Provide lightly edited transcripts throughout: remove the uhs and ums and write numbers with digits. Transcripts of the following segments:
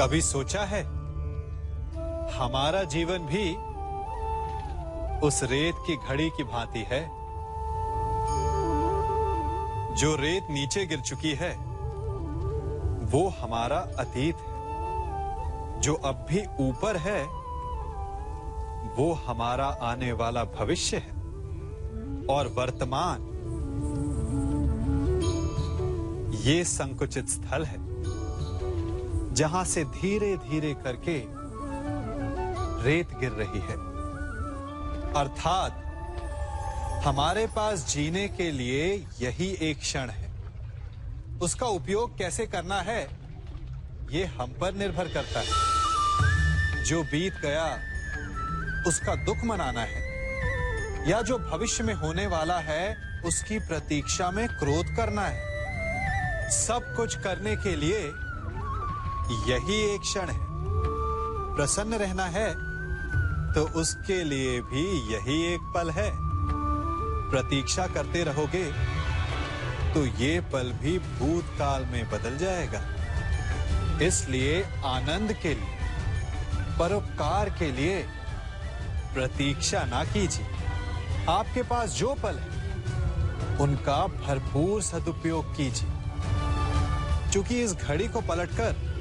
कभी सोचा है हमारा जीवन भी उस रेत की घड़ी की भांति है। जो रेत नीचे गिर चुकी है वो हमारा अतीत है, जो अब भी ऊपर है वो हमारा आने वाला भविष्य है, और वर्तमान ये संकुचित स्थल है जहां से धीरे धीरे करके रेत गिर रही है। अर्थात हमारे पास जीने के लिए यही एक क्षण है। उसका उपयोग कैसे करना है ये हम पर निर्भर करता है। जो बीत गया उसका दुख मनाना है, या जो भविष्य में होने वाला है उसकी प्रतीक्षा में क्रोध करना है। सब कुछ करने के लिए यही एक क्षण है। प्रसन्न रहना है तो उसके लिए भी यही एक पल है। प्रतीक्षा करते रहोगे तो ये पल भी भूतकाल में बदल जाएगा। इसलिए आनंद के लिए, परोपकार के लिए प्रतीक्षा ना कीजिए। आपके पास जो पल है उनका भरपूर सदुपयोग कीजिए, क्योंकि इस घड़ी को पलटकर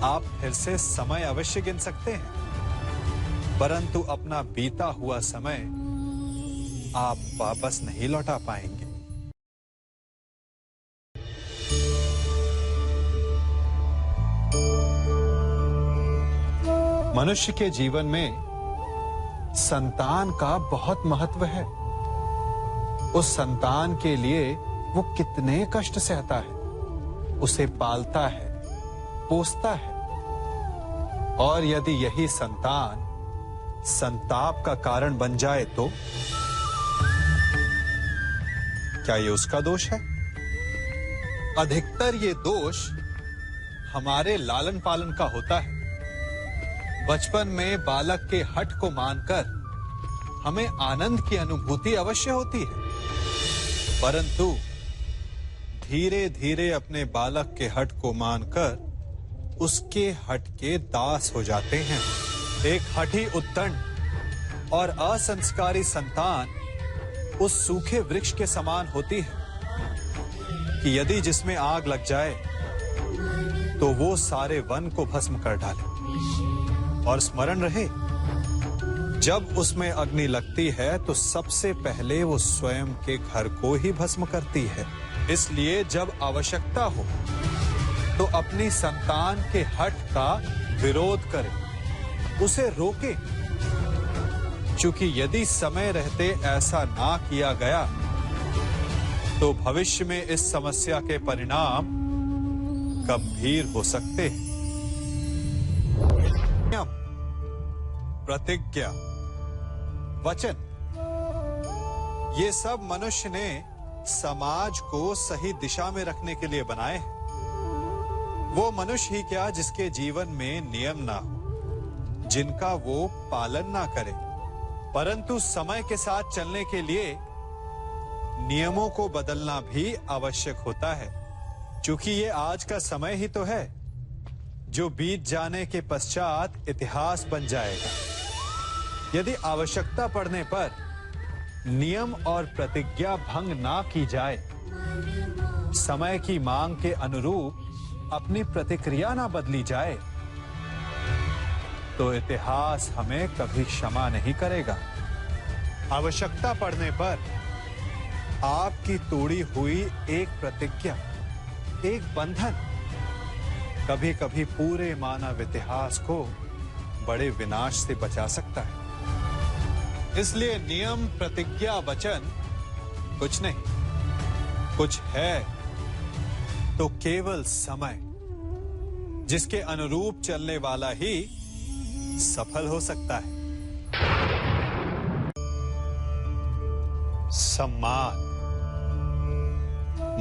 आप फिर से समय अवश्य गिन सकते हैं, परंतु अपना बीता हुआ समय आप वापस नहीं लौटा पाएंगे। मनुष्य के जीवन में संतान का बहुत महत्व है। उस संतान के लिए वो कितने कष्ट सहता है, उसे पालता है, पोसता है, और यदि यही संतान संताप का कारण बन जाए तो क्या ये उसका दोष है? अधिकतर ये दोष हमारे लालन पालन का होता है। बचपन में बालक के हठ को मानकर हमें आनंद की अनुभूति अवश्य होती है, परंतु धीरे धीरे अपने बालक के हठ को मानकर उसके हठ के दास हो जाते हैं। एक हठी उद्दंड और असंस्कारी संतान उस सूखे वृक्ष के समान होती है कि यदि जिसमें आग लग जाए तो वो सारे वन को भस्म कर डाले। और स्मरण रहे, जब उसमें अग्नि लगती है तो सबसे पहले वो स्वयं के घर को ही भस्म करती है। इसलिए जब आवश्यकता हो तो अपनी संतान के हठ का विरोध करें, उसे रोके, क्योंकि यदि समय रहते ऐसा ना किया गया तो भविष्य में इस समस्या के परिणाम गंभीर हो सकते हैं। प्रतिज्ञा, वचन, ये सब मनुष्य ने समाज को सही दिशा में रखने के लिए बनाए हैं। वो मनुष्य ही क्या जिसके जीवन में नियम ना हो, जिनका वो पालन ना करे, परंतु समय के साथ चलने के लिए नियमों को बदलना भी आवश्यक होता है, क्योंकि ये आज का समय ही तो है जो बीत जाने के पश्चात इतिहास बन जाएगा। यदि आवश्यकता पड़ने पर नियम और प्रतिज्ञा भंग ना की जाए, समय की मांग के अनुरूप अपनी प्रतिक्रिया ना बदली जाए, तो इतिहास हमें कभी क्षमा नहीं करेगा। आवश्यकता पड़ने पर आपकी तोड़ी हुई एक प्रतिज्ञा, एक बंधन कभी कभी पूरे मानव इतिहास को बड़े विनाश से बचा सकता है। इसलिए नियम, प्रतिज्ञा, वचन कुछ नहीं, कुछ है तो केवल समय, जिसके अनुरूप चलने वाला ही सफल हो सकता है। सम्मान,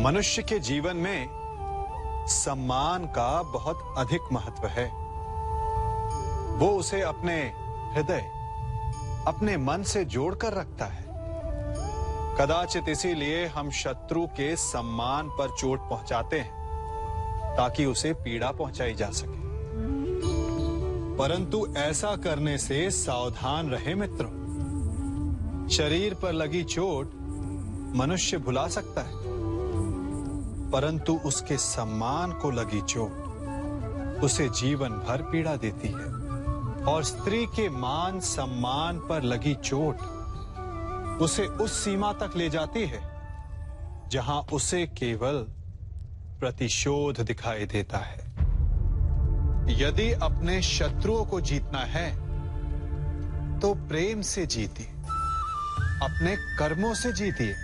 मनुष्य के जीवन में सम्मान का बहुत अधिक महत्व है। वो उसे अपने हृदय, अपने मन से जोड़कर रखता है। कदाचित इसीलिए हम शत्रु के सम्मान पर चोट पहुंचाते हैं, ताकि उसे पीड़ा पहुंचाई जा सके। परंतु ऐसा करने से सावधान रहे मित्रों। शरीर पर लगी चोट मनुष्य भुला सकता है, परंतु उसके सम्मान को लगी चोट उसे जीवन भर पीड़ा देती है। और स्त्री के मान सम्मान पर लगी चोट उसे उस सीमा तक ले जाती है जहां उसे केवल प्रतिशोध दिखाई देता है। यदि अपने शत्रुओं को जीतना है तो प्रेम से जीतिए, अपने कर्मों से जीतिए।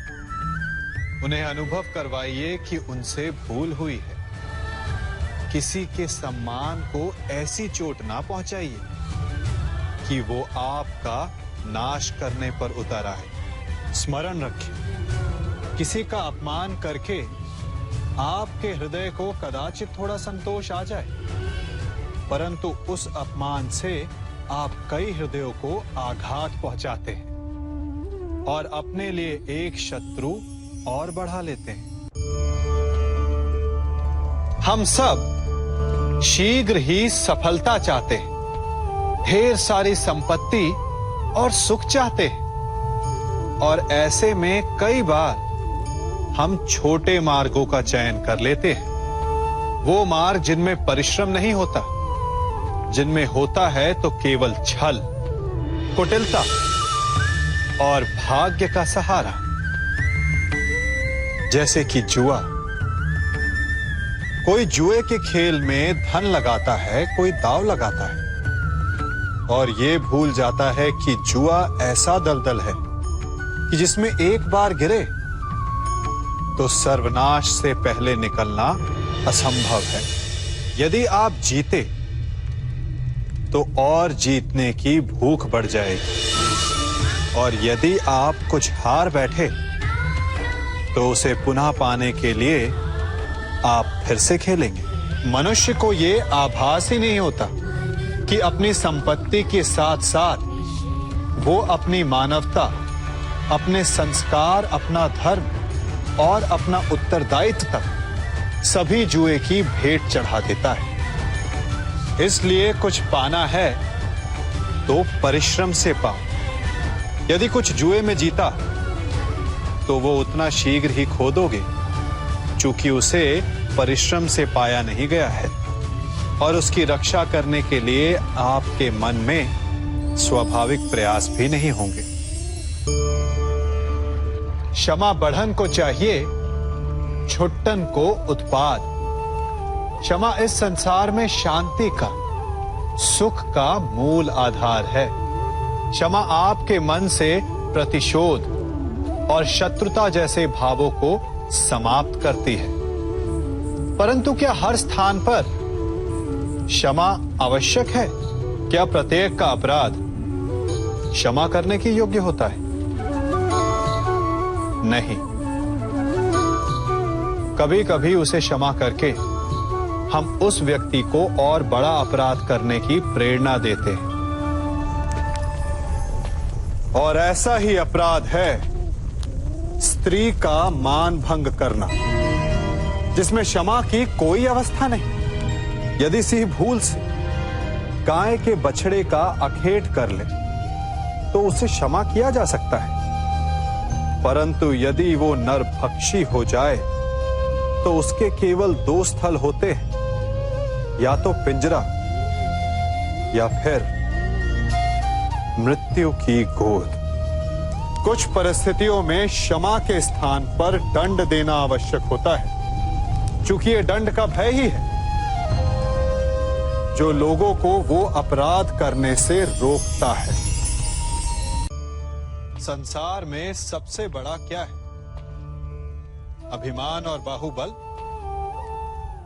उन्हें अनुभव करवाइए कि उनसे भूल हुई है। किसी के सम्मान को ऐसी चोट ना पहुंचाइए कि वो आपका नाश करने पर उतर आए। स्मरण रखिए, किसी का अपमान करके आपके हृदय को कदाचित थोड़ा संतोष आ जाए, परंतु उस अपमान से आप कई हृदयों को आघात पहुंचाते हैं और अपने लिए एक शत्रु और बढ़ा लेते हैं। हम सब शीघ्र ही सफलता चाहते हैं, ढेर सारी संपत्ति और सुख चाहते हैं, और ऐसे में कई बार हम छोटे मार्गों का चयन कर लेते हैं। वो मार्ग जिनमें परिश्रम नहीं होता, जिनमें होता है तो केवल छल, कुटिलता और भाग्य का सहारा। जैसे कि जुआ। कोई जुए के खेल में धन लगाता है, कोई दांव लगाता है और ये भूल जाता है कि जुआ ऐसा दलदल है कि जिसमें एक बार गिरे तो सर्वनाश से पहले निकलना असंभव है। यदि आप जीते तो और जीतने की भूख बढ़ जाएगी, और यदि आप कुछ हार बैठे तो उसे पुनः पाने के लिए आप फिर से खेलेंगे। मनुष्य को ये आभास ही नहीं होता कि अपनी संपत्ति के साथ साथ वो अपनी मानवता, अपने संस्कार, अपना धर्म और अपना उत्तरदायित्व तक सभी जुए की भेंट चढ़ा देता है। इसलिए कुछ पाना है तो परिश्रम से पाओ। यदि कुछ जुए में जीता तो वो उतना शीघ्र ही खो दोगे, चूंकि उसे परिश्रम से पाया नहीं गया है, और उसकी रक्षा करने के लिए आपके मन में स्वाभाविक प्रयास भी नहीं होंगे। क्षमा बढ़न को चाहिए, छुट्टन को उत्पाद। क्षमा इस संसार में शांति का, सुख का मूल आधार है। क्षमा आपके मन से प्रतिशोध और शत्रुता जैसे भावों को समाप्त करती है। परंतु क्या हर स्थान पर क्षमा आवश्यक है? क्या प्रत्येक का अपराध क्षमा करने के योग्य होता है? नहीं। कभी कभी उसे क्षमा करके हम उस व्यक्ति को और बड़ा अपराध करने की प्रेरणा देते हैं, और ऐसा ही अपराध है स्त्री का मान भंग करना, जिसमें क्षमा की कोई अवस्था नहीं। यदि सिंह भूल से गाय के बछड़े का अखेट कर ले तो उसे क्षमा किया जा सकता है, परंतु यदि वो नरभक्षी हो जाए तो उसके केवल दो स्थल होते हैं, या तो पिंजरा या फिर मृत्यु की गोद। कुछ परिस्थितियों में क्षमा के स्थान पर दंड देना आवश्यक होता है, क्योंकि ये दंड का भय ही है जो लोगों को वो अपराध करने से रोकता है। संसार में सबसे बड़ा क्या है? अभिमान और बाहुबल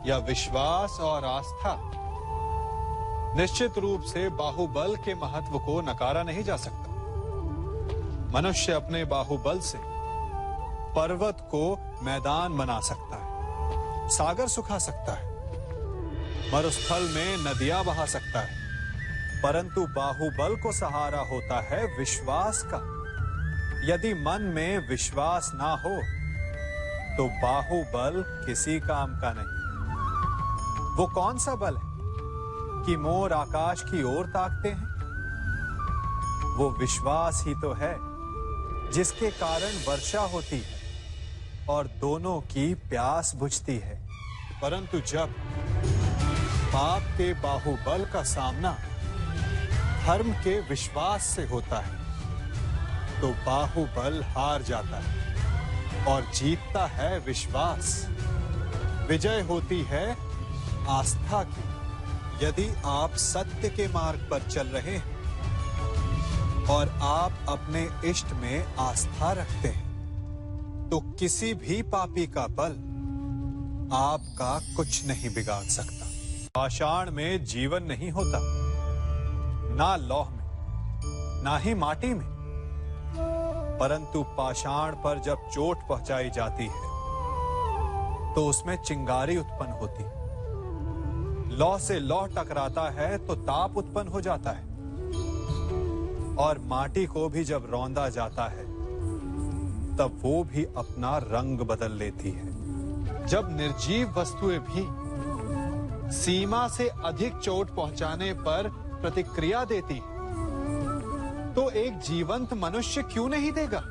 या विश्वास और आस्था? निश्चित रूप से बाहुबल के महत्व को नकारा नहीं जा सकता। मनुष्य अपने बाहुबल से पर्वत को मैदान बना सकता है, सागर सुखा सकता है, मरुस्थल में नदियां बहा सकता है, परंतु बाहुबल को सहारा होता है विश्वास का। यदि मन में विश्वास ना हो तो बाहुबल किसी काम का नहीं। वो कौन सा बल है कि मोर आकाश की ओर ताकते हैं? वो विश्वास ही तो है जिसके कारण वर्षा होती है और दोनों की प्यास बुझती है। परंतु जब पाप के बाहुबल का सामना धर्म के विश्वास से होता है तो बाहुबल हार जाता है और जीतता है विश्वास। विजय होती है आस्था की। यदि आप सत्य के मार्ग पर चल रहे हैं और आप अपने इष्ट में आस्था रखते हैं तो किसी भी पापी का बल आपका कुछ नहीं बिगाड़ सकता। पाषाण में जीवन नहीं होता, ना लौह में, ना ही माटी में। परंतु पाषाण पर जब चोट पहुंचाई जाती है तो उसमें चिंगारी उत्पन्न होती है। लौह से लौह टकराता है तो ताप उत्पन्न हो जाता है और माटी को भी जब रौंदा जाता है तब वो भी अपना रंग बदल लेती है। जब निर्जीव वस्तुएं भी सीमा से अधिक चोट पहुंचाने पर प्रतिक्रिया देती है तो एक जीवंत मनुष्य क्यों नहीं देगा?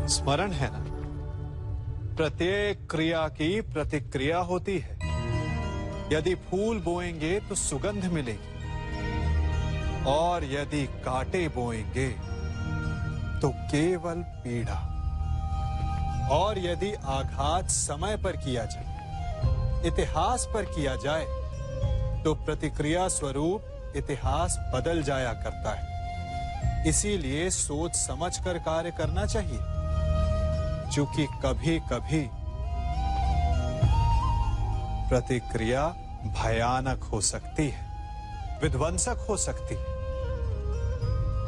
स्मरण है ना, प्रत्येक क्रिया की प्रतिक्रिया होती है। यदि फूल बोएंगे तो सुगंध मिलेगी और यदि कांटे बोएंगे तो केवल पीड़ा। और यदि आघात समय पर किया जाए, इतिहास पर किया जाए तो प्रतिक्रिया स्वरूप इतिहास बदल जाया करता है। इसीलिए सोच समझकर कार्य करना चाहिए, क्योंकि कभी कभी प्रतिक्रिया भयानक हो सकती है, विध्वंसक हो सकती है,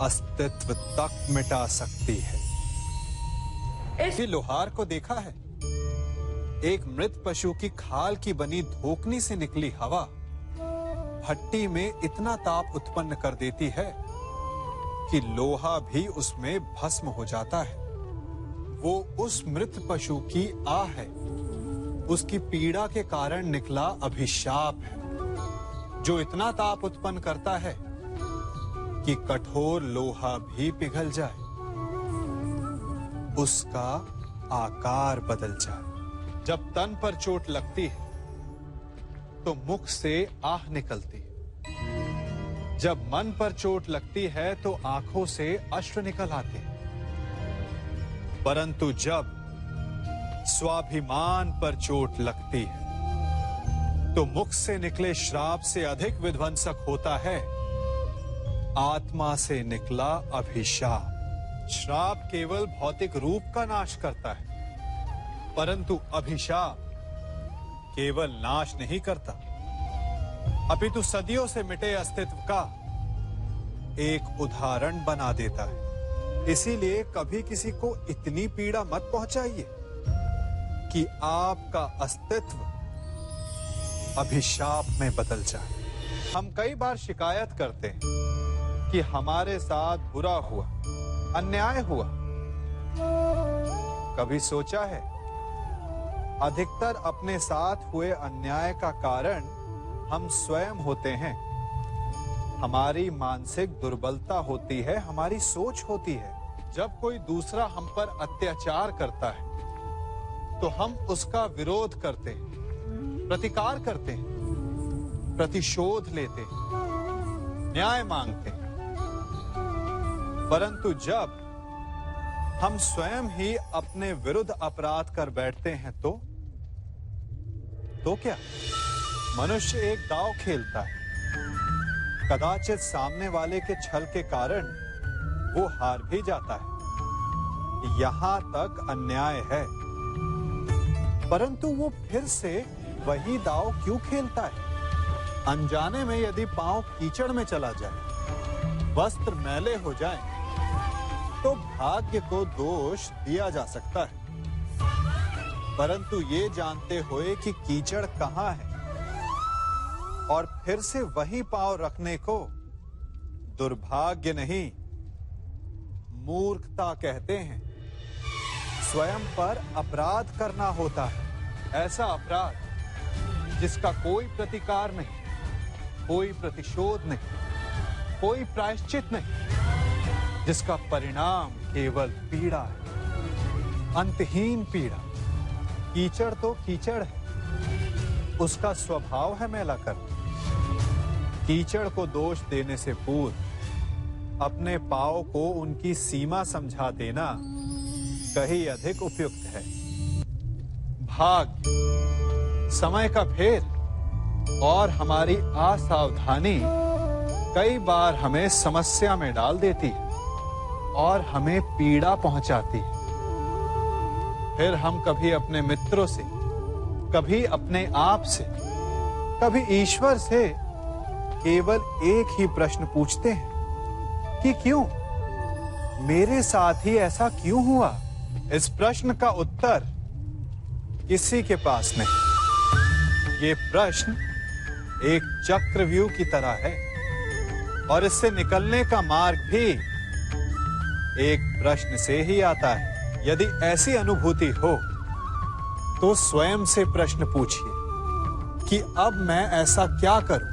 अस्तित्व तक मिटा सकती है। इसी लोहार को देखा है, एक मृत पशु की खाल की बनी धोकनी से निकली हवा भट्टी में इतना ताप उत्पन्न कर देती है कि लोहा भी उसमें भस्म हो जाता है। वो उस मृत पशु की आह है, उसकी पीड़ा के कारण निकला अभिशाप है, जो इतना ताप उत्पन्न करता है कि कठोर लोहा भी पिघल जाए, उसका आकार बदल जाए। जब तन पर चोट लगती है तो मुख से आह निकलती है। जब मन पर चोट लगती है तो आंखों से अश्रु निकल आते हैं। परंतु जब स्वाभिमान पर चोट लगती है तो मुख से निकले श्राप से अधिक विध्वंसक होता है आत्मा से निकला अभिशाप। श्राप केवल भौतिक रूप का नाश करता है, परंतु अभिशाप केवल नाश नहीं करता, अपितु सदियों से मिटे अस्तित्व का एक उदाहरण बना देता है। इसीलिए कभी किसी को इतनी पीड़ा मत पहुंचाइए कि आपका अस्तित्व अभिशाप में बदल जाए। हम कई बार शिकायत करते हैं कि हमारे साथ बुरा हुआ, अन्याय हुआ। कभी सोचा है, अधिकतर अपने साथ हुए अन्याय का कारण हम स्वयं होते हैं। हमारी मानसिक दुर्बलता होती है, हमारी सोच होती है। जब कोई दूसरा हम पर अत्याचार करता है तो हम उसका विरोध करते हैं, प्रतिकार करते हैं, प्रतिशोध लेते हैं, न्याय मांगते हैं। परंतु जब हम स्वयं ही अपने विरुद्ध अपराध कर बैठते हैं तो क्या? मनुष्य एक दांव खेलता है, कदाचित सामने वाले के छल के कारण वो हार भी जाता है। यहां तक अन्याय है, परंतु वो फिर से वही दांव क्यों खेलता है? अनजाने में यदि पांव कीचड़ में चला जाए, वस्त्र मैले हो जाए, तो भाग्य को दोष दिया जा सकता है। परंतु ये जानते हुए कि कीचड़ कहां है और फिर से वही पांव रखने को दुर्भाग्य नहीं, मूर्खता कहते हैं। स्वयं पर अपराध करना होता है, ऐसा अपराध जिसका कोई प्रतिकार नहीं, कोई प्रतिशोध नहीं, कोई प्रायश्चित नहीं, जिसका परिणाम केवल पीड़ा है, अंतहीन पीड़ा। कीचड़ तो कीचड़ है, उसका स्वभाव है मैला करना। कीचड़ को दोष देने से पूर्व अपने पांव को उनकी सीमा समझा देना कहीं अधिक उपयुक्त है। भाग्य, समय का भेद और हमारी असावधानी कई बार हमें समस्या में डाल देती है और हमें पीड़ा पहुंचाती है। फिर हम कभी अपने मित्रों से, कभी अपने आप से, कभी ईश्वर से केवल एक ही प्रश्न पूछते हैं कि क्यों, मेरे साथ ही ऐसा क्यों हुआ? इस प्रश्न का उत्तर किसी के पास नहीं। ये प्रश्न एक चक्रव्यूह की तरह है और इससे निकलने का मार्ग भी एक प्रश्न से ही आता है। यदि ऐसी अनुभूति हो तो स्वयं से प्रश्न पूछिए कि अब मैं ऐसा क्या करूं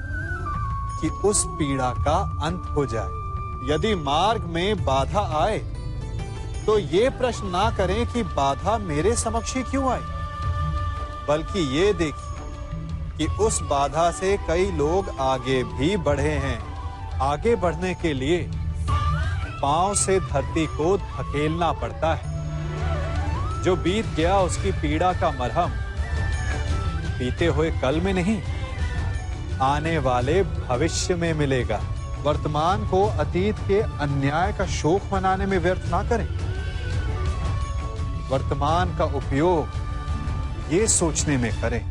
कि उस पीड़ा का अंत हो जाए। यदि मार्ग में बाधा आए तो ये प्रश्न ना करें कि बाधा मेरे समक्ष ही क्यों आई, बल्कि ये देखिए कि उस बाधा से कई लोग आगे भी बढ़े हैं। आगे बढ़ने के लिए पांव से धरती को धकेलना पड़ता है। जो बीत गया उसकी पीड़ा का मरहम बीते हुए कल में नहीं, आने वाले भविष्य में मिलेगा। वर्तमान को अतीत के अन्याय का शोक मनाने में व्यर्थ ना करें। वर्तमान का उपयोग ये सोचने में करें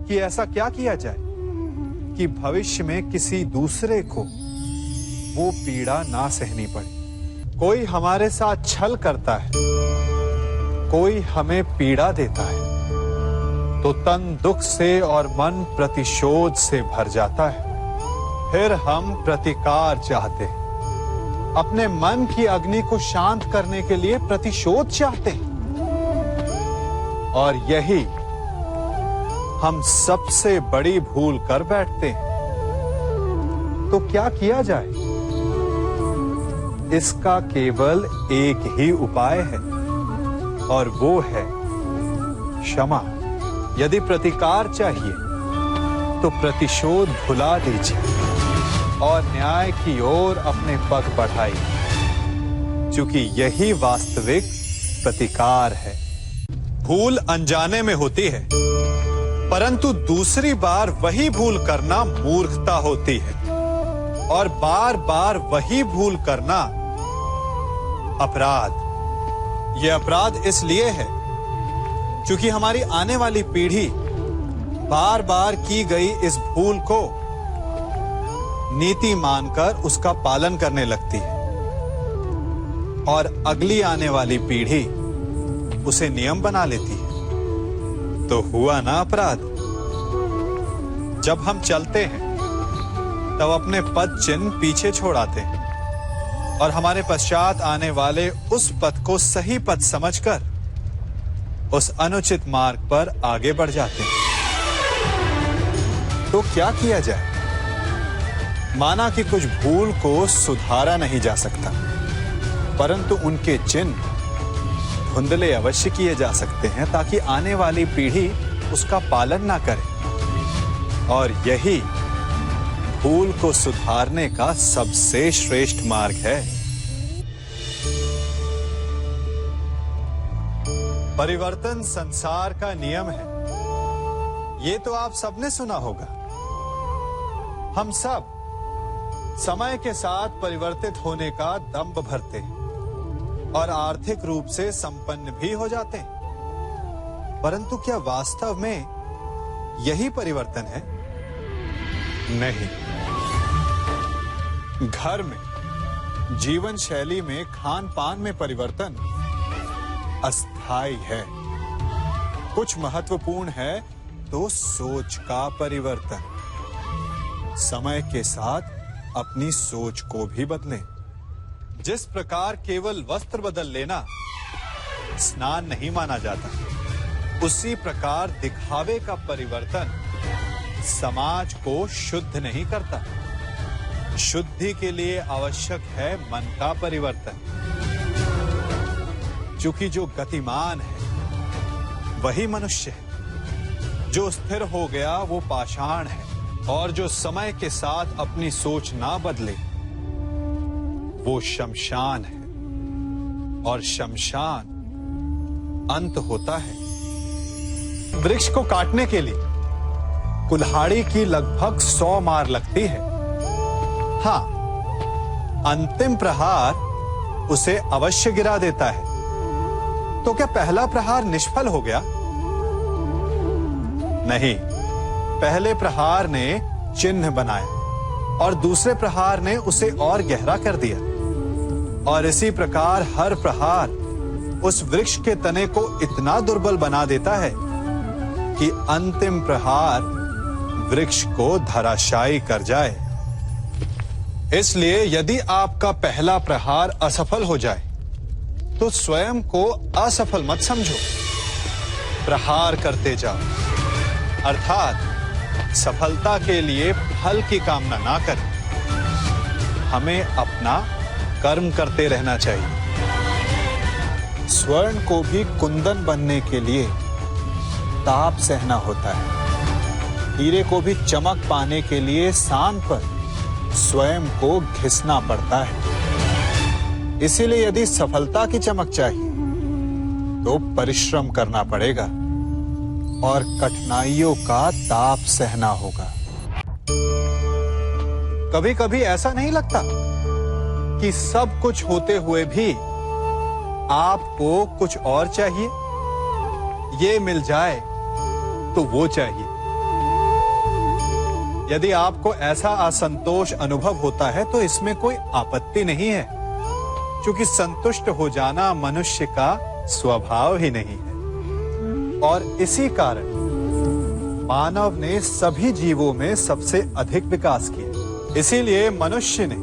कि ऐसा क्या किया जाए कि भविष्य में किसी दूसरे को वो पीड़ा ना सहनी पड़े। कोई हमारे साथ छल करता है, कोई हमें पीड़ा देता है, तो तन दुख से और मन प्रतिशोध से भर जाता है। फिर हम प्रतिकार चाहते हैं, अपने मन की अग्नि को शांत करने के लिए प्रतिशोध चाहते हैं। और यही हम सबसे बड़ी भूल कर बैठते हैं। तो क्या किया जाए? इसका केवल एक ही उपाय है और वो है क्षमा। यदि प्रतिकार चाहिए तो प्रतिशोध भुला दीजिए और न्याय की ओर अपने पग बढ़ाइए, क्योंकि यही वास्तविक प्रतिकार है। भूल अनजाने में होती है, परंतु दूसरी बार वही भूल करना मूर्खता होती है और बार बार वही भूल करना अपराध। यह अपराध इसलिए है क्योंकि हमारी आने वाली पीढ़ी बार बार की गई इस भूल को नीति मानकर उसका पालन करने लगती है और अगली आने वाली पीढ़ी उसे नियम बना लेती है। तो हुआ ना अपराध। जब हम चलते हैं तब अपने पद चिन्ह पीछे छोड़ आते हैं और हमारे पश्चात आने वाले उस पथ को सही पथ समझकर उस अनुचित मार्ग पर आगे बढ़ जाते हैं। तो क्या किया जाए? माना कि कुछ भूल को सुधारा नहीं जा सकता, परंतु उनके चिन्ह धुंधले अवश्य किए जा सकते हैं ताकि आने वाली पीढ़ी उसका पालन ना करे। और यही भूल को सुधारने का सबसे श्रेष्ठ मार्ग है। परिवर्तन संसार का नियम है, ये तो आप सबने सुना होगा। हम सब समय के साथ परिवर्तित होने का दंभ भरते हैं और आर्थिक रूप से संपन्न भी हो जाते हैं, परंतु क्या वास्तव में यही परिवर्तन है? नहीं। घर में, जीवन शैली में, खान पान में परिवर्तन अस्थायी है। कुछ महत्वपूर्ण है तो सोच का परिवर्तन। समय के साथ अपनी सोच को भी बदलें। जिस प्रकार केवल वस्त्र बदल लेना स्नान नहीं माना जाता, उसी प्रकार दिखावे का परिवर्तन समाज को शुद्ध नहीं करता। शुद्धि के लिए आवश्यक है मन का परिवर्तन। क्योंकि जो गतिमान है वही मनुष्य है, जो स्थिर हो गया वो पाषाण है, और जो समय के साथ अपनी सोच ना बदले वो शमशान है, और शमशान अंत होता है। वृक्ष को काटने के लिए कुल्हाड़ी की लगभग 100 मार लगती है। हाँ, अंतिम प्रहार उसे अवश्य गिरा देता है। तो क्या पहला प्रहार निष्फल हो गया? नहीं, पहले प्रहार ने चिन्ह बनाया और दूसरे प्रहार ने उसे और गहरा कर दिया, और इसी प्रकार हर प्रहार उस वृक्ष के तने को इतना दुर्बल बना देता है कि अंतिम प्रहार वृक्ष को धराशायी कर जाए। इसलिए यदि आपका पहला प्रहार असफल हो जाए तो स्वयं को असफल मत समझो, प्रहार करते जाओ। अर्थात सफलता के लिए फल की कामना ना करें। हमें अपना कर्म करते रहना चाहिए। स्वर्ण को भी कुंदन बनने के लिए ताप सहना होता है। हीरे को भी चमक पाने के लिए सांद पर स्वयं को घिसना पड़ता है। इसीलिए यदि सफलता की चमक चाहिए तो परिश्रम करना पड़ेगा और कठिनाइयों का ताप सहना होगा। कभी कभी ऐसा नहीं लगता कि सब कुछ होते हुए भी आपको कुछ और चाहिए? ये मिल जाए तो वो चाहिए। यदि आपको ऐसा असंतोष अनुभव होता है तो इसमें कोई आपत्ति नहीं है, क्योंकि संतुष्ट हो जाना मनुष्य का स्वभाव ही नहीं है। और इसी कारण मानव ने सभी जीवों में सबसे अधिक विकास किया। इसीलिए मनुष्य ने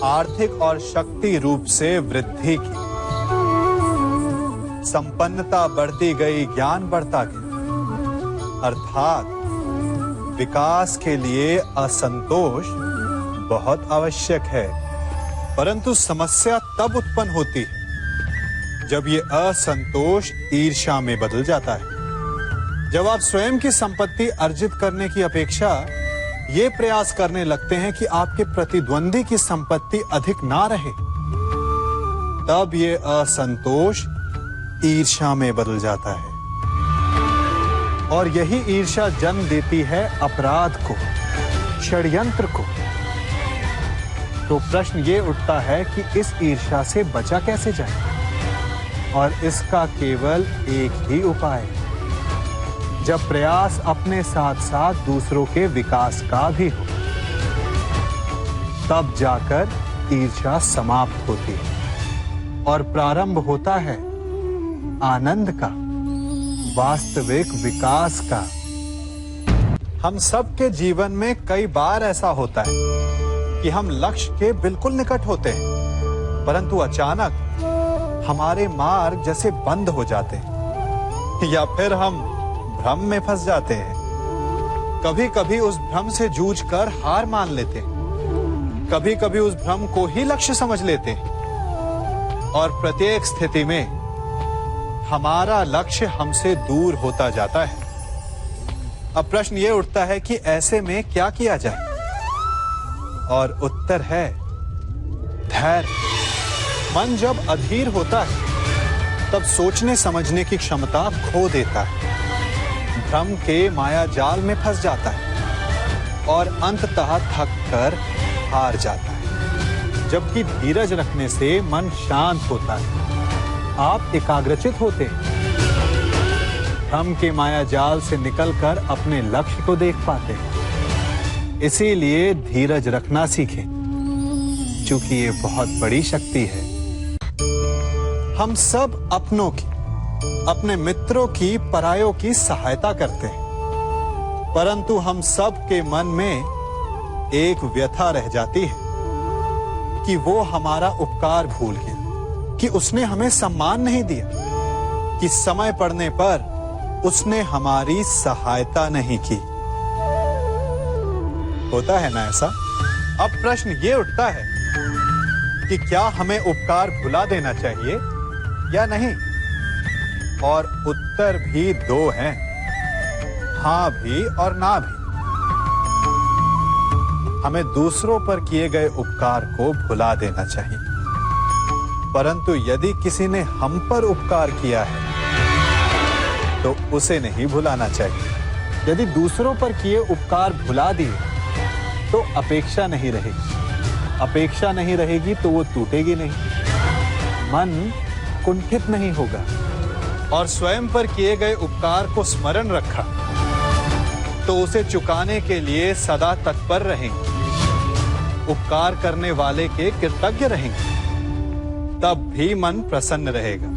आर्थिक और शक्ति रूप से वृद्धि की, संपन्नता बढ़ती गई, ज्ञान बढ़ता गया। अर्थात विकास के लिए असंतोष बहुत आवश्यक है। परंतु समस्या तब उत्पन्न होती है जब ये असंतोष ईर्ष्या में बदल जाता है। जब आप स्वयं की संपत्ति अर्जित करने की अपेक्षा ये प्रयास करने लगते हैं कि आपके प्रतिद्वंदी की संपत्ति अधिक ना रहे, तब ये असंतोष ईर्ष्या में बदल जाता है। और यही ईर्ष्या जन्म देती है अपराध को, षड्यंत्र को। तो प्रश्न ये उठता है कि इस ईर्ष्या से बचा कैसे जाए? और इसका केवल एक ही उपाय है, जब प्रयास अपने साथ साथ दूसरों के विकास का भी हो, तब जाकर ईर्ष्या समाप्त होती है और प्रारंभ होता है आनंद का, वास्तविक विकास का। हम सबके जीवन में कई बार ऐसा होता है कि हम लक्ष्य के बिल्कुल निकट होते हैं, परंतु अचानक हमारे मार्ग जैसे बंद हो जाते हैं, या फिर हम भ्रम में फंस जाते हैं। कभी कभी उस भ्रम से जूझकर हार मान लेते हैं, कभी कभी उस भ्रम को ही लक्ष्य समझ लेते हैं, और प्रत्येक स्थिति में हमारा लक्ष्य हमसे दूर होता जाता है। अब प्रश्न ये उठता है कि ऐसे में क्या किया जाए? और उत्तर है धैर्य। मन जब अधीर होता है तब सोचने समझने की क्षमता खो देता है, भ्रम के माया जाल में फंस जाता है और अंततः थक कर हार जाता है। जबकि धीरज रखने से मन शांत होता है, आप एकाग्रचित होते हैं, भ्रम के माया जाल से निकलकर अपने लक्ष्य को देख पाते हैं। इसीलिए धीरज रखना सीखें, क्योंकि ये बहुत बड़ी शक्ति है। हम सब अपनों की, अपने मित्रों की, परायों की सहायता करते हैं, परंतु हम सब के मन में एक व्यथा रह जाती है कि वो हमारा उपकार भूल गया, कि उसने हमें सम्मान नहीं दिया, कि समय पड़ने पर उसने हमारी सहायता नहीं की। होता है ना ऐसा? अब प्रश्न ये उठता है कि क्या हमें उपकार भुला देना चाहिए या नहीं? और उत्तर भी दो हैं, हां भी और ना भी। हमें दूसरों पर किए गए उपकार को भुला देना चाहिए, परंतु यदि किसी ने हम पर उपकार किया है तो उसे नहीं भुलाना चाहिए। यदि दूसरों पर किए उपकार भुला दिए तो अपेक्षा नहीं रहेगी। अपेक्षा नहीं रहेगी तो वो टूटेगी नहीं, मन कुंठित नहीं होगा। और स्वयं पर किए गए उपकार को स्मरण रखा तो उसे चुकाने के लिए सदा तत्पर रहेंगे, उपकार करने वाले के कृतज्ञ रहेंगे, तब भी मन प्रसन्न रहेगा।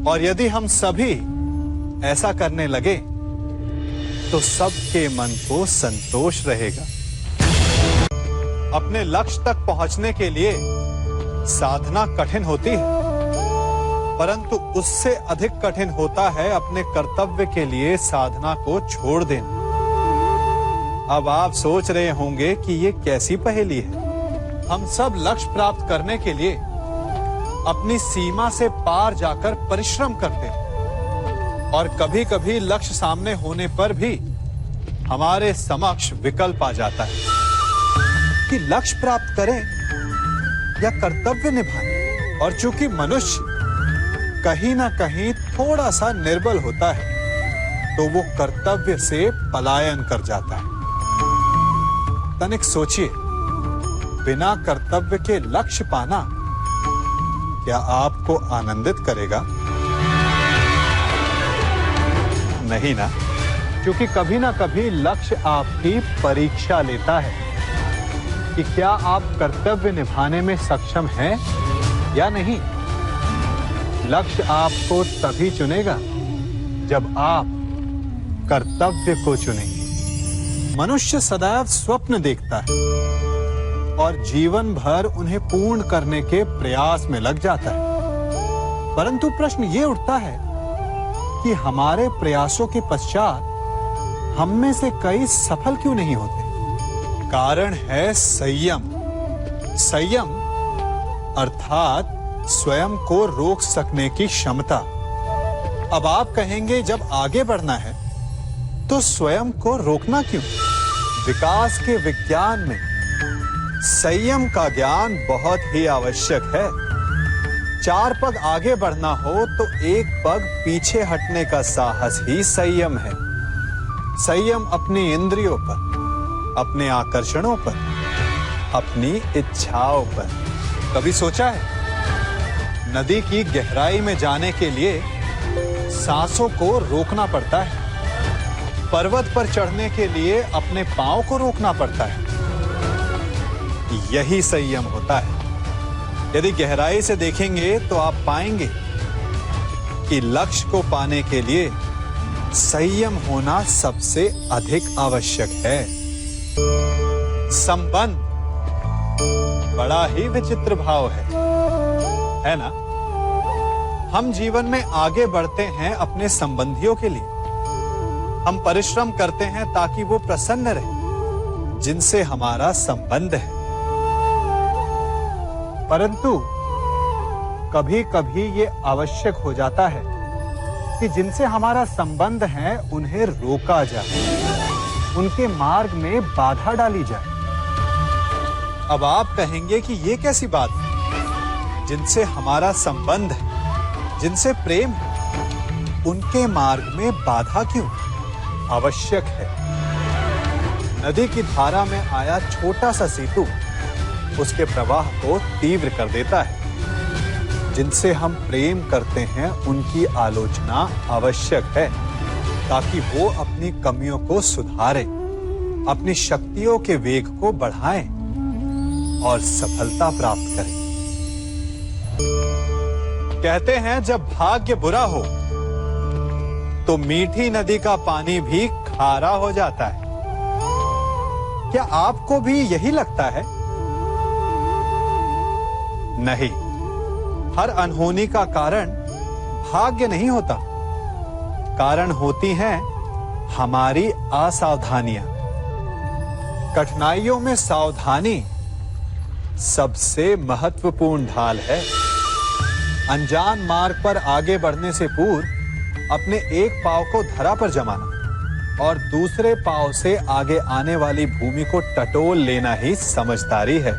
और यदि हम सभी ऐसा करने लगे तो सबके मन को संतोष रहेगा। अपने लक्ष्य तक पहुंचने के लिए साधना कठिन होती है, परंतु उससे अधिक कठिन होता है अपने कर्तव्य के लिए साधना को छोड़ देना। अब आप सोच रहे होंगे कि ये कैसी पहेली है। हम सब लक्ष्य प्राप्त करने के लिए अपनी सीमा से पार जाकर परिश्रम करते हैं, और कभी कभी लक्ष्य सामने होने पर भी हमारे समक्ष विकल्प आ जाता है कि लक्ष्य प्राप्त करें या कर्तव्य निभाएं। और चूंकि मनुष्य कहीं ना कहीं थोड़ा सा निर्बल होता है तो वो कर्तव्य से पलायन कर जाता है। तनिक सोचिए, बिना कर्तव्य के लक्ष्य पाना क्या आपको आनंदित करेगा? नहीं ना, क्योंकि कभी ना कभी लक्ष्य आपकी परीक्षा लेता है कि क्या आप कर्तव्य निभाने में सक्षम हैं या नहीं। लक्ष्य आपको तभी चुनेगा जब आप कर्तव्य को चुनेंगे। मनुष्य सदैव स्वप्न देखता है और जीवन भर उन्हें पूर्ण करने के प्रयास में लग जाता है, परंतु प्रश्न ये उठता है कि हमारे प्रयासों के पश्चात हम में से कई सफल क्यों नहीं होते? कारण है संयम। संयम अर्थात स्वयं को रोक सकने की क्षमता। अब आप कहेंगे, जब आगे बढ़ना है तो स्वयं को रोकना क्यों? विकास के विज्ञान में संयम का ज्ञान बहुत ही आवश्यक है। 4 पग आगे बढ़ना हो तो 1 पग पीछे हटने का साहस ही संयम है। संयम अपनी इंद्रियों पर, अपने आकर्षणों पर, अपनी इच्छाओं पर। कभी सोचा है, नदी की गहराई में जाने के लिए सांसों को रोकना पड़ता है, पर्वत पर चढ़ने के लिए अपने पांव को रोकना पड़ता है। यही संयम होता है। यदि गहराई से देखेंगे तो आप पाएंगे कि लक्ष्य को पाने के लिए संयम होना सबसे अधिक आवश्यक है। संबंध बड़ा ही विचित्र भाव है ना? हम जीवन में आगे बढ़ते हैं अपने संबंधियों के लिए। हम परिश्रम करते हैं ताकि वो प्रसन्न रहे जिनसे हमारा संबंध है, परंतु कभी कभी ये आवश्यक हो जाता है कि जिनसे हमारा संबंध है उन्हें रोका जाए, उनके मार्ग में बाधा डाली जाए। अब आप कहेंगे कि ये कैसी बात है? जिनसे हमारा संबंध है, जिनसे प्रेम है, उनके मार्ग में बाधा क्यों? आवश्यक है। नदी की धारा में आया छोटा सा सेतु उसके प्रवाह को तीव्र कर देता है। जिनसे हम प्रेम करते हैं उनकी आलोचना आवश्यक है ताकि वो अपनी कमियों को सुधारें, अपनी शक्तियों के वेग को बढ़ाएं और सफलता प्राप्त करें। कहते हैं, जब भाग्य बुरा हो तो मीठी नदी का पानी भी खारा हो जाता है। क्या आपको भी यही लगता है? नहीं, हर अनहोनी का कारण भाग्य नहीं होता। कारण होती हैं हमारी असावधानियां। कठिनाइयों में सावधानी सबसे महत्वपूर्ण ढाल है। अनजान मार्ग पर आगे बढ़ने से पूर्व अपने एक पांव को धरा पर जमाना और दूसरे पांव से आगे आने वाली भूमि को टटोल लेना ही समझदारी है।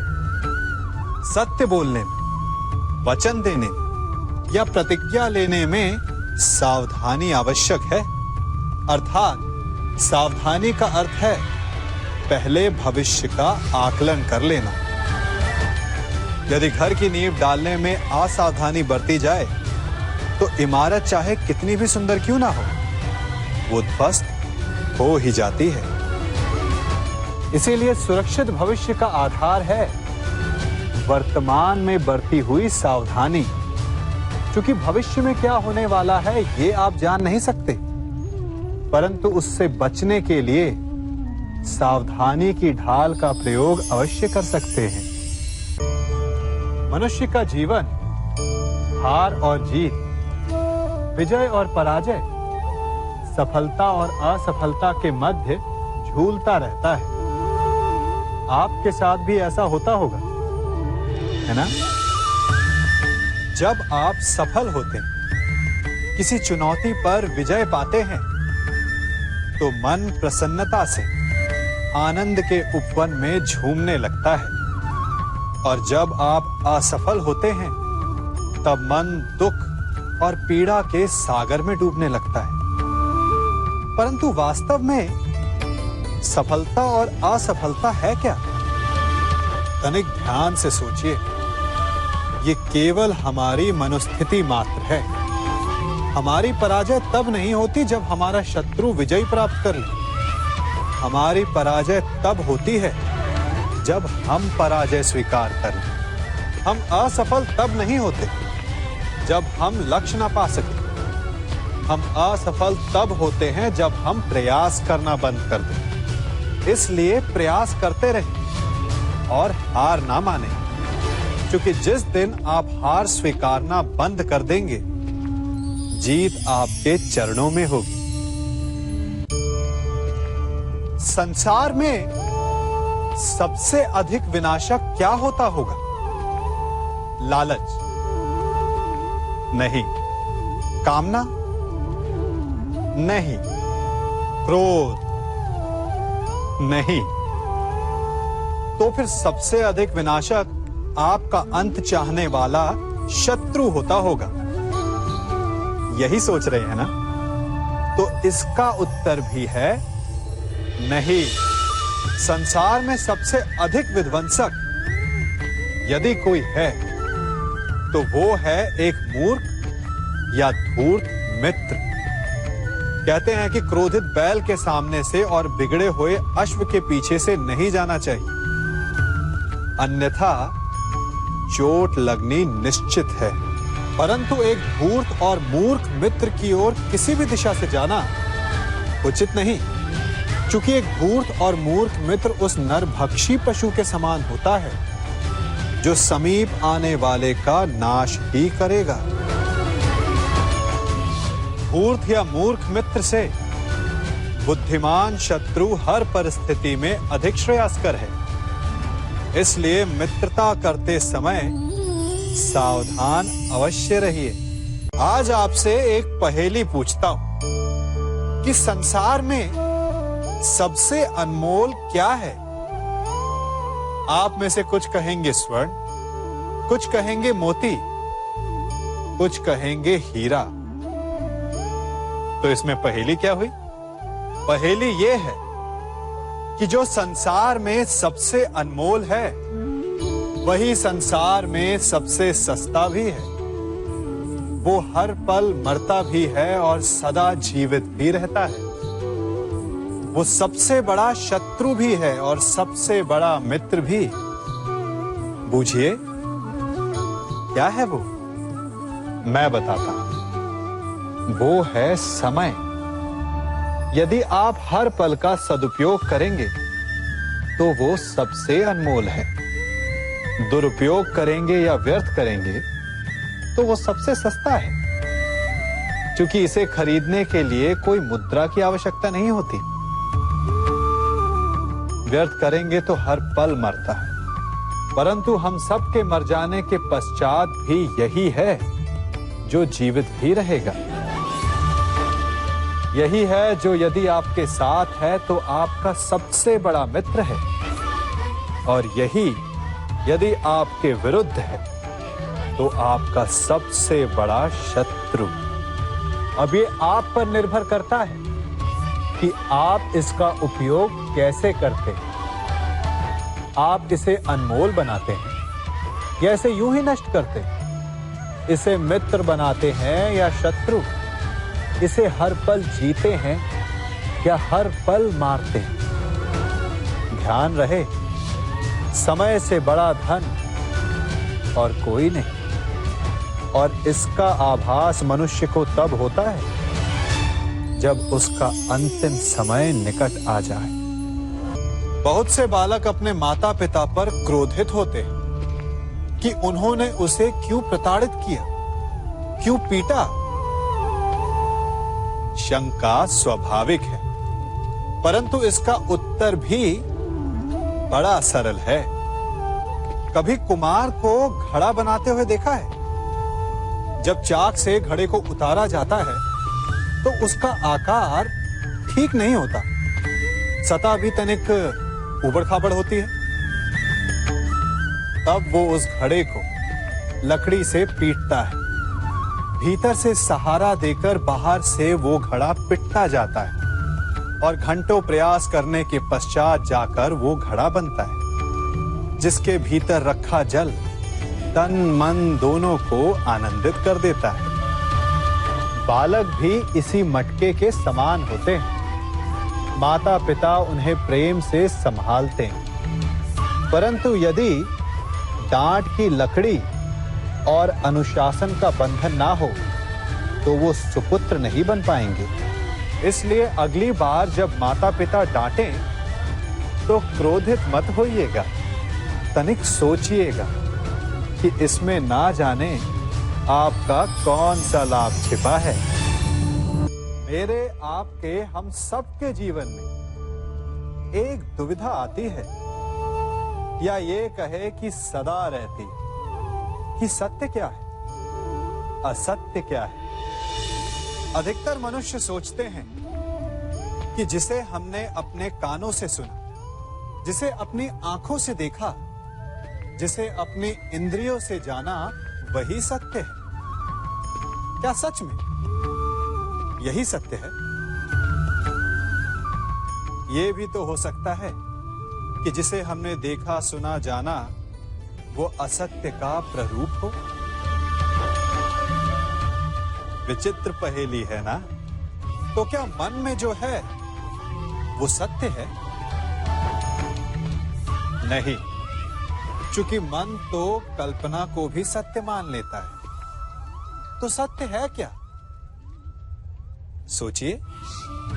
सत्य बोलने में, वचन देने में या प्रतिज्ञा लेने में सावधानी आवश्यक है। अर्थात सावधानी का अर्थ है पहले भविष्य का आकलन कर लेना। यदि घर की नींव डालने में असावधानी बरती जाए तो इमारत चाहे कितनी भी सुंदर क्यों ना हो, वो ध्वस्त हो ही जाती है। इसीलिए सुरक्षित भविष्य का आधार है वर्तमान में बरती हुई सावधानी। क्योंकि भविष्य में क्या होने वाला है ये आप जान नहीं सकते, परंतु उससे बचने के लिए सावधानी की ढाल का प्रयोग अवश्य कर सकते हैं। मनुष्य का जीवन हार और जीत, विजय और पराजय, सफलता और असफलता के मध्य झूलता रहता है। आपके साथ भी ऐसा होता होगा, है ना? जब आप सफल होते हैं, किसी चुनौती पर विजय पाते हैं, तो मन प्रसन्नता से आनंद के उपवन में झूमने लगता है। और जब आप असफल होते हैं, तब मन दुख और पीड़ा के सागर में डूबने लगता है। परंतु वास्तव में सफलता और असफलता है क्या? तनिक ध्यान से सोचिए। ये केवल हमारी मनोस्थिति मात्र है। हमारी पराजय तब नहीं होती जब हमारा शत्रु विजय प्राप्त कर ले। हमारी पराजय तब होती है जब हम पराजय स्वीकार कर लें। हम असफल तब नहीं होते जब हम लक्ष्य ना पा सके। हम असफल तब होते हैं जब हम प्रयास करना बंद कर दें। इसलिए प्रयास करते रहें और हार ना माने, क्योंकि जिस दिन आप हार स्वीकारना बंद कर देंगे, जीत आपके चरणों में होगी। संसार में सबसे अधिक विनाशक क्या होता होगा? लालच नहीं, कामना नहीं, क्रोध नहीं, तो फिर सबसे अधिक विनाशक आपका अंत चाहने वाला शत्रु होता होगा। यही सोच रहे हैं ना? तो इसका उत्तर भी है नहीं। संसार में सबसे अधिक विध्वंसक यदि कोई है, तो वो है एक मूर्ख या धूर्त मित्र। कहते हैं कि क्रोधित बैल के सामने से और बिगड़े हुए अश्व के पीछे से नहीं जाना चाहिए, अन्यथा चोट लगनी निश्चित है। परंतु एक धूर्त और मूर्ख मित्र की ओर किसी भी दिशा से जाना उचित नहीं, क्योंकि एक धूर्त और मूर्ख मित्र उस नरभक्षी पशु के समान होता है जो समीप आने वाले का नाश ही करेगा। धूर्त या मूर्ख मित्र से बुद्धिमान शत्रु हर परिस्थिति में अधिक श्रेयस्कर है। इसलिए मित्रता करते समय सावधान अवश्य रहिए। आज आपसे एक पहेली पूछता हूं कि संसार में सबसे अनमोल क्या है? आप में से कुछ कहेंगे स्वर्ण, कुछ कहेंगे मोती, कुछ कहेंगे हीरा। तो इसमें पहेली क्या हुई? पहेली ये है कि जो संसार में सबसे अनमोल है, वही संसार में सबसे सस्ता भी है। वो हर पल मरता भी है और सदा जीवित भी रहता है। वो सबसे बड़ा शत्रु भी है और सबसे बड़ा मित्र भी। बूझिए क्या है वो? मैं बताता हूं। वो है समय। यदि आप हर पल का सदुपयोग करेंगे तो वो सबसे अनमोल है। दुरुपयोग करेंगे या व्यर्थ करेंगे तो वो सबसे सस्ता है, क्योंकि इसे खरीदने के लिए कोई मुद्रा की आवश्यकता नहीं होती। व्यर्थ करेंगे तो हर पल मरता है, परंतु हम सब के मर जाने के पश्चात भी यही है जो जीवित भी रहेगा। यही है जो यदि आपके साथ है तो आपका सबसे बड़ा मित्र है, और यही यदि आपके विरुद्ध है तो आपका सबसे बड़ा शत्रु। अब ये आप पर निर्भर करता है कि आप इसका उपयोग कैसे करते हैं। आप इसे अनमोल बनाते हैं या इसे यूं ही नष्ट करते हैं? इसे मित्र बनाते हैं या शत्रु? इसे हर पल जीते हैं या हर पल मारते हैं? ध्यान रहे, समय से बड़ा धन और कोई नहीं, और इसका आभास मनुष्य को तब होता है जब उसका अंतिम समय निकट आ जाए। बहुत से बालक अपने माता पिता पर क्रोधित होते हैं कि उन्होंने उसे क्यों प्रताड़ित किया, क्यों पीटा। शंका स्वाभाविक है, परंतु इसका उत्तर भी बड़ा सरल है। कभी कुमार को घड़ा बनाते हुए देखा है? जब चाक से घड़े को उतारा जाता है तो उसका आकार ठीक नहीं होता, सतह भी तनिक उबड़ खाबड़ होती है। तब वो उस घड़े को लकड़ी से पीटता है, भीतर से सहारा देकर बाहर से वो घड़ा पिटता जाता है, और घंटों प्रयास करने के पश्चात जाकर वो घड़ा बनता है, जिसके भीतर रखा जल तन मन दोनों को आनंदित कर देता है। बालक भी इसी मटके के समान होते हैं। माता पिता उन्हें प्रेम से संभालते हैं, परंतु यदि डांट की लकड़ी और अनुशासन का बंधन ना हो तो वो सुपुत्र नहीं बन पाएंगे। इसलिए अगली बार जब माता पिता डांटें तो क्रोधित मत होइएगा, तनिक सोचिएगा कि इसमें ना जाने आपका कौन सा लाभ छिपा है। मेरे आपके हम सबके जीवन में एक दुविधा आती है, या ये कहे कि सदा रहती, कि सत्य क्या है, असत्य क्या है। अधिकतर मनुष्य सोचते हैं कि जिसे हमने अपने कानों से सुना, जिसे अपनी आंखों से देखा, जिसे अपनी इंद्रियों से जाना, वही सत्य है। क्या सच में यही सत्य है? ये भी तो हो सकता है कि जिसे हमने देखा सुना जाना वो असत्य का प्ररूप हो। विचित्र पहेली है ना? तो क्या मन में जो है वो सत्य है? नहीं, चूंकि मन तो कल्पना को भी सत्य मान लेता है। तो सत्य है क्या? सोचिए,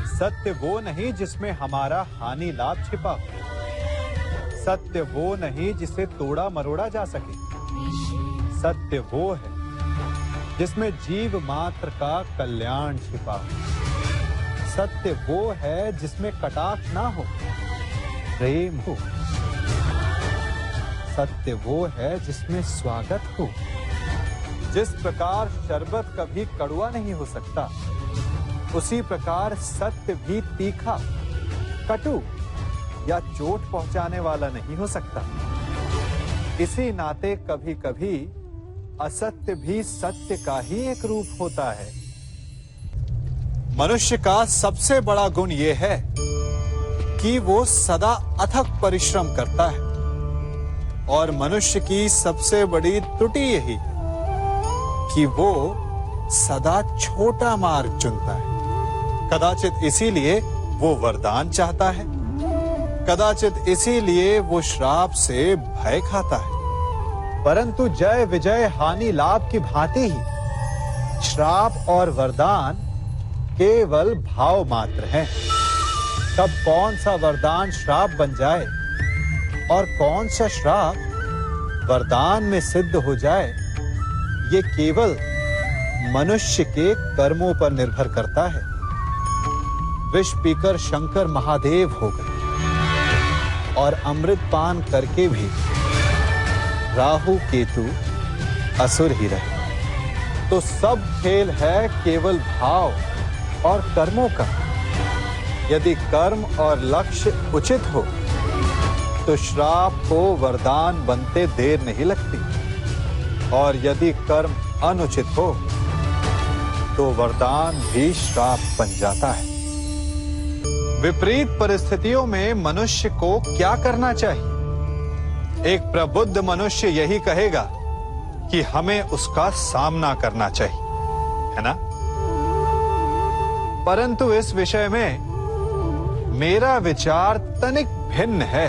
सत्य वो नहीं जिसमें हमारा हानि लाभ छिपा हो। सत्य वो नहीं जिसे तोड़ा मरोड़ा जा सके। सत्य वो है जिसमें जीव मात्र का कल्याण छिपा हो। सत्य वो है जिसमें कटाक्ष ना हो, प्रेम हो। सत्य वो है जिसमें स्वागत हो। जिस प्रकार शरबत कभी कड़वा नहीं हो सकता, उसी प्रकार सत्य भी तीखा, कटु या चोट पहुंचाने वाला नहीं हो सकता। इसी नाते कभी कभी असत्य भी सत्य का ही एक रूप होता है। मनुष्य का सबसे बड़ा गुण यह है कि वो सदा अथक परिश्रम करता है, और मनुष्य की सबसे बड़ी त्रुटि यही कि वो सदा छोटा मार्ग चुनता है। कदाचित इसीलिए वो वरदान चाहता है, कदाचित इसीलिए वो श्राप से भय खाता है। परंतु जय विजय हानि लाभ की भांति ही श्राप और वरदान केवल भाव मात्र हैं। कब कौन सा वरदान श्राप बन जाए और कौन सा श्राप वरदान में सिद्ध हो जाए, ये केवल मनुष्य के कर्मों पर निर्भर करता है। विष पीकर शंकर महादेव हो गए, और अमृत पान करके भी राहु केतु असुर ही रहे। तो सब खेल है केवल भाव और कर्मों का। यदि कर्म और लक्ष्य उचित हो तो श्राप को वरदान बनते देर नहीं लगती, और यदि कर्म अनुचित हो तो वरदान भी श्राप बन जाता है। विपरीत परिस्थितियों में मनुष्य को क्या करना चाहिए? एक प्रबुद्ध मनुष्य यही कहेगा कि हमें उसका सामना करना चाहिए, है ना? परंतु इस विषय में मेरा विचार तनिक भिन्न है।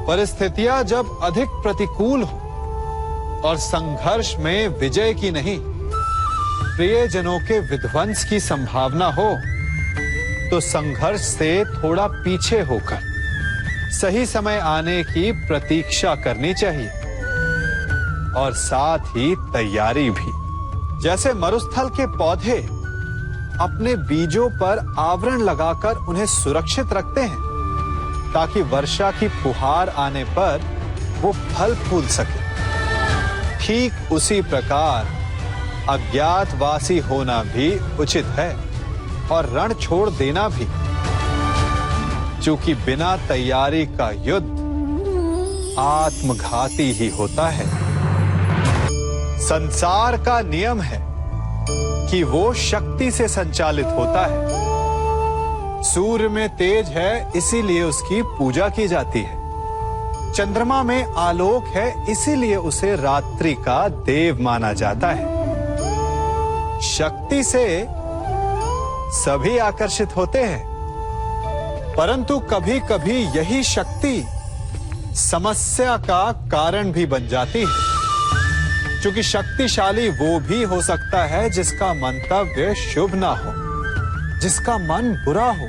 परिस्थितियां जब अधिक प्रतिकूल हो और संघर्ष में विजय की नहीं, प्रियजनों के विध्वंस की संभावना हो, तो संघर्ष से थोड़ा पीछे होकर सही समय आने की प्रतीक्षा करनी चाहिए, और साथ ही तैयारी भी। जैसे मरुस्थल के पौधे अपने बीजों पर आवरण लगाकर उन्हें सुरक्षित रखते हैं ताकि वर्षा की फुहार आने पर वो फल फूल सके, ठीक उसी प्रकार अज्ञातवासी होना भी उचित है और रण छोड़ देना भी, क्योंकि बिना तैयारी का युद्ध आत्मघाती ही होता है। संसार का नियम है कि वो शक्ति से संचालित होता है। सूर्य में तेज है इसीलिए उसकी पूजा की जाती है। चंद्रमा में आलोक है इसीलिए उसे रात्रि का देव माना जाता है। शक्ति से सभी आकर्षित होते हैं, परंतु कभी कभी यही शक्ति समस्या का कारण भी बन जाती है, क्योंकि शक्तिशाली वो भी हो सकता है जिसका मंतव्य शुभ ना हो, जिसका मन बुरा हो।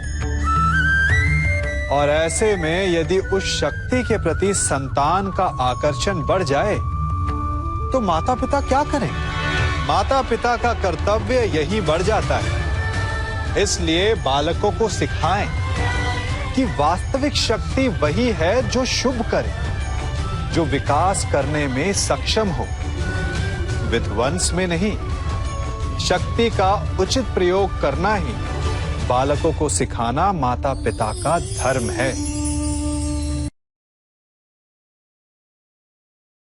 और ऐसे में यदि उस शक्ति के प्रति संतान का आकर्षण बढ़ जाए तो माता पिता क्या करें? माता पिता का कर्तव्य यही बढ़ जाता है। इसलिए बालकों को सिखाएं कि वास्तविक शक्ति वही है जो शुभ करे, जो विकास करने में सक्षम हो, विध्वंस में नहीं। शक्ति का उचित प्रयोग करना ही बालकों को सिखाना माता पिता का धर्म है।